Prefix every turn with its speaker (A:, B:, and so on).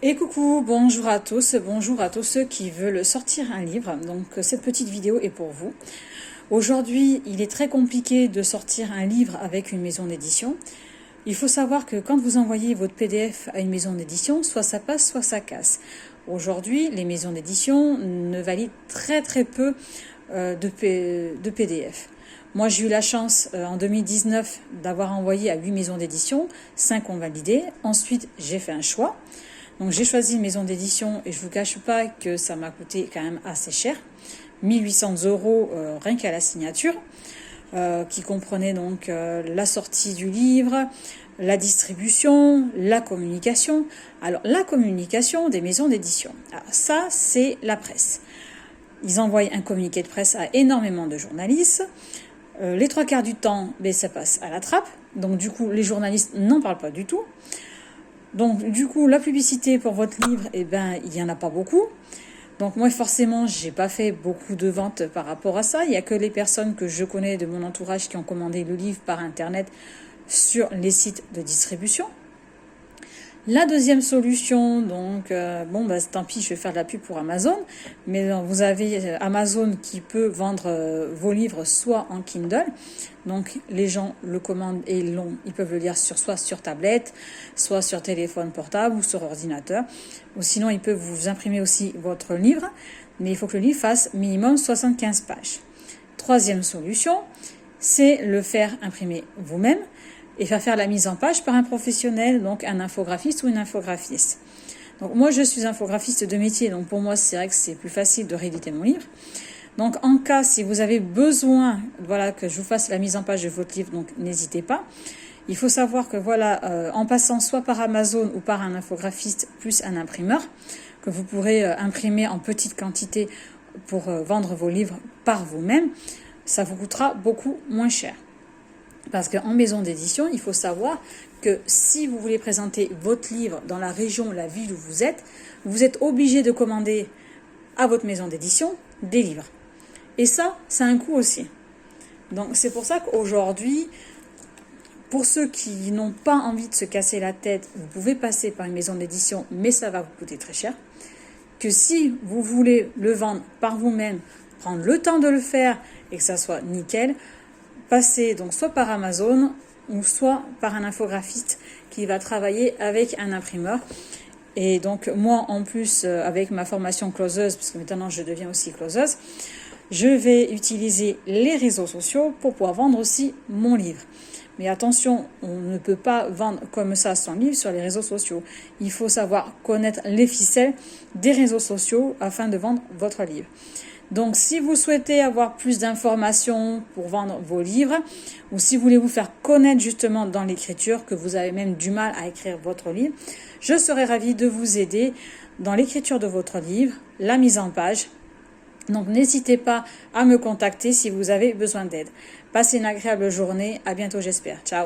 A: Et coucou, bonjour à tous ceux qui veulent sortir un livre. Donc cette petite vidéo est pour vous. Aujourd'hui, il est très compliqué de sortir un livre avec une maison d'édition. Il faut savoir que quand vous envoyez votre PDF à une maison d'édition, soit ça passe, soit ça casse. Aujourd'hui, les maisons d'édition ne valident très peu de PDF. Moi, j'ai eu la chance en 2019 d'avoir envoyé à 8 maisons d'édition, 5 ont validé. Ensuite, j'ai fait un choix. Donc j'ai choisi une maison d'édition et je vous cache pas que ça m'a coûté quand même assez cher, 1800 € rien qu'à la signature, qui comprenait donc la sortie du livre, la distribution, la communication. Alors la communication des maisons d'édition, ça c'est la presse. Ils envoient un communiqué de presse à énormément de journalistes. Les 3/4 du temps, ça passe à la trappe. Donc du coup, les journalistes n'en parlent pas du tout. Donc du coup, la publicité pour votre livre, il n'y en a pas beaucoup. Donc moi, forcément, j'ai pas fait beaucoup de ventes par rapport à ça. Il n'y a que les personnes que je connais de mon entourage qui ont commandé le livre par Internet sur les sites de distribution. La deuxième solution, donc, tant pis, je vais faire de la pub pour Amazon, mais vous avez Amazon qui peut vendre vos livres soit en Kindle, donc les gens le commandent et ils peuvent le lire soit sur tablette, soit sur téléphone portable ou sur ordinateur, ou sinon ils peuvent vous imprimer aussi votre livre, mais il faut que le livre fasse minimum 75 pages. Troisième solution, c'est le faire imprimer vous-même, et faire la mise en page par un professionnel, donc un infographiste ou une infographiste. Donc moi je suis infographiste de métier, donc pour moi c'est vrai que c'est plus facile de rééditer mon livre. Donc en cas si vous avez besoin que je vous fasse la mise en page de votre livre, donc n'hésitez pas. Il faut savoir que en passant soit par Amazon ou par un infographiste plus un imprimeur, que vous pourrez imprimer en petite quantité pour vendre vos livres par vous-même, ça vous coûtera beaucoup moins cher. Parce qu'en maison d'édition, il faut savoir que si vous voulez présenter votre livre dans la région, la ville où vous êtes obligé de commander à votre maison d'édition des livres. Et ça a un coût aussi. Donc c'est pour ça qu'aujourd'hui, pour ceux qui n'ont pas envie de se casser la tête, vous pouvez passer par une maison d'édition, mais ça va vous coûter très cher. Que si vous voulez le vendre par vous-même, prendre le temps de le faire et que ça soit nickel, passer donc soit par Amazon ou soit par un infographiste qui va travailler avec un imprimeur. Et donc moi en plus avec ma formation closeuse, parce que maintenant je deviens aussi closeuse, je vais utiliser les réseaux sociaux pour pouvoir vendre aussi mon livre. Mais attention, on ne peut pas vendre comme ça son livre sur les réseaux sociaux. Il faut savoir connaître les ficelles des réseaux sociaux afin de vendre votre livre. Donc, si vous souhaitez avoir plus d'informations pour vendre vos livres, ou si vous voulez vous faire connaître justement dans l'écriture, que vous avez même du mal à écrire votre livre, je serai ravie de vous aider dans l'écriture de votre livre, la mise en page. Donc, n'hésitez pas à me contacter si vous avez besoin d'aide. Passez une agréable journée. À bientôt, j'espère. Ciao.